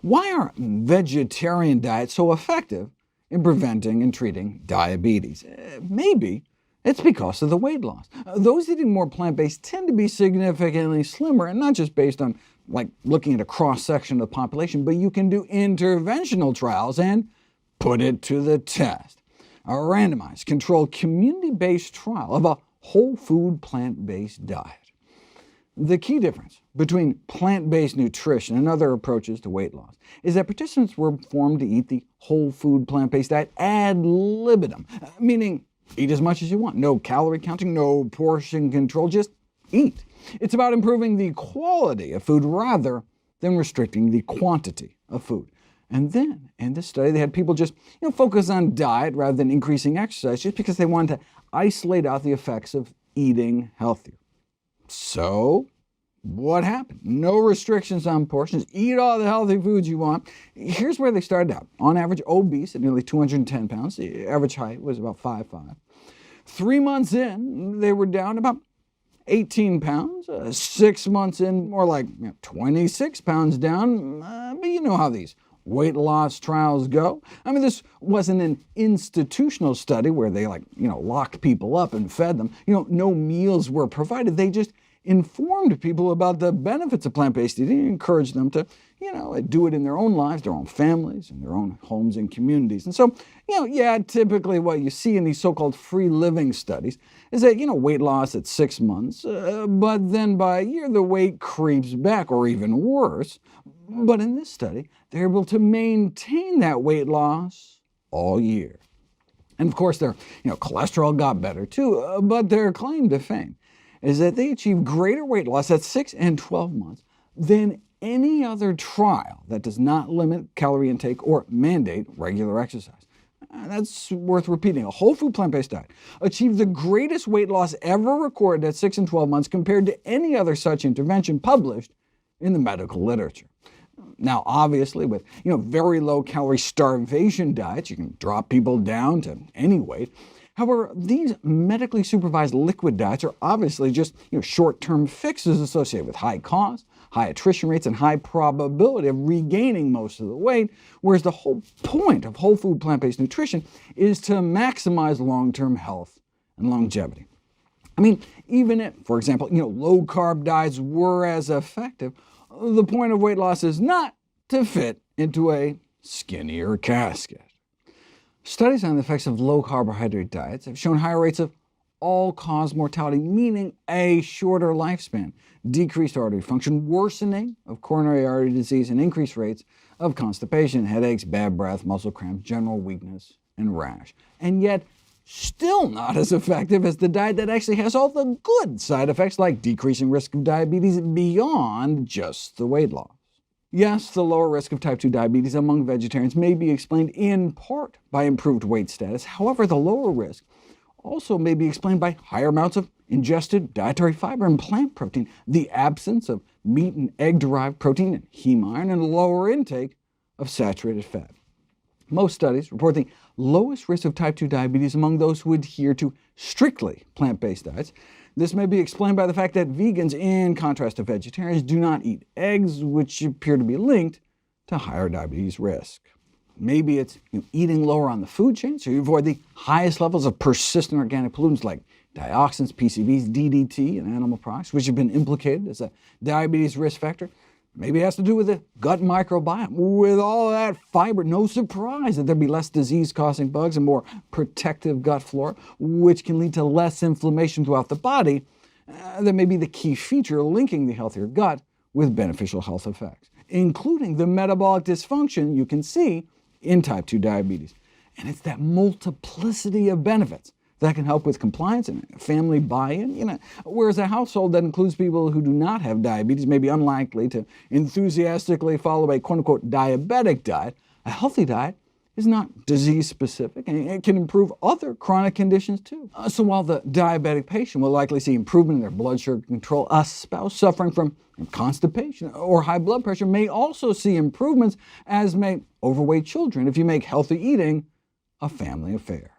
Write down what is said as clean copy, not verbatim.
Why are vegetarian diets so effective in preventing and treating diabetes? Maybe it's because of the weight loss. Those eating more plant-based tend to be significantly slimmer, and not just based on looking at a cross-section of the population, but you can do interventional trials and put it to the test. A randomized, controlled, community-based trial of a whole food plant-based diet. The key difference between plant-based nutrition and other approaches to weight loss is that participants were formed to eat the whole food plant-based diet ad libitum, meaning eat as much as you want. No calorie counting, no portion control, just eat. It's about improving the quality of food rather than restricting the quantity of food. And then, in this study, they had people just focus on diet rather than increasing exercise, just because they wanted to isolate out the effects of eating healthier. So, what happened? No restrictions on portions. Eat all the healthy foods you want. Here's where they started out. On average, obese at nearly 210 pounds. The average height was about 5'5". 3 months in, they were down about 18 pounds. 6 months in, more like 26 pounds down. But you know how these weight loss trials go. I mean, this wasn't an institutional study where they locked people up and fed them. No meals were provided. They just informed people about the benefits of plant-based eating and encouraged them to do it in their own lives, their own families, and their own homes and communities. And so, typically what you see in these so-called free living studies is that, weight loss at 6 months, but then by a year the weight creeps back, or even worse. But in this study, they're able to maintain that weight loss all year. And of course, their cholesterol got better too, but their claim to fame is that they achieved greater weight loss at 6 and 12 months than any other trial that does not limit calorie intake or mandate regular exercise. That's worth repeating. A whole food plant-based diet achieved the greatest weight loss ever recorded at 6 and 12 months compared to any other such intervention published in the medical literature. Now, obviously, with very low-calorie starvation diets, you can drop people down to any weight. However, these medically supervised liquid diets are obviously just short-term fixes associated with high cost, high attrition rates, and high probability of regaining most of the weight, whereas the whole point of whole food plant-based nutrition is to maximize long-term health and longevity. I mean, even if, for example, low-carb diets were as effective, the point of weight loss is not to fit into a skinnier casket. Studies on the effects of low-carbohydrate diets have shown higher rates of all-cause mortality, meaning a shorter lifespan, decreased artery function, worsening of coronary artery disease, and increased rates of constipation, headaches, bad breath, muscle cramps, general weakness, and rash. And yet, still not as effective as the diet that actually has all the good side effects like decreasing risk of diabetes beyond just the weight loss. Yes, the lower risk of type 2 diabetes among vegetarians may be explained in part by improved weight status. However, the lower risk also may be explained by higher amounts of ingested dietary fiber and plant protein, the absence of meat and egg-derived protein and heme iron, and a lower intake of saturated fat. Most studies report the lowest risk of type 2 diabetes among those who adhere to strictly plant-based diets. This may be explained by the fact that vegans, in contrast to vegetarians, do not eat eggs, which appear to be linked to higher diabetes risk. Maybe it's eating lower on the food chain, so you avoid the highest levels of persistent organic pollutants like dioxins, PCBs, DDT, and animal products, which have been implicated as a diabetes risk factor. Maybe it has to do with the gut microbiome. With all that fiber, no surprise that there'd be less disease-causing bugs and more protective gut flora, which can lead to less inflammation throughout the body. That may be the key feature linking the healthier gut with beneficial health effects, including the metabolic dysfunction you can see in type 2 diabetes. And it's that multiplicity of benefits that can help with compliance and family buy-in. Whereas a household that includes people who do not have diabetes may be unlikely to enthusiastically follow a quote-unquote diabetic diet, a healthy diet is not disease-specific, and it can improve other chronic conditions too. So while the diabetic patient will likely see improvement in their blood sugar control, a spouse suffering from constipation or high blood pressure may also see improvements, as may overweight children, if you make healthy eating a family affair.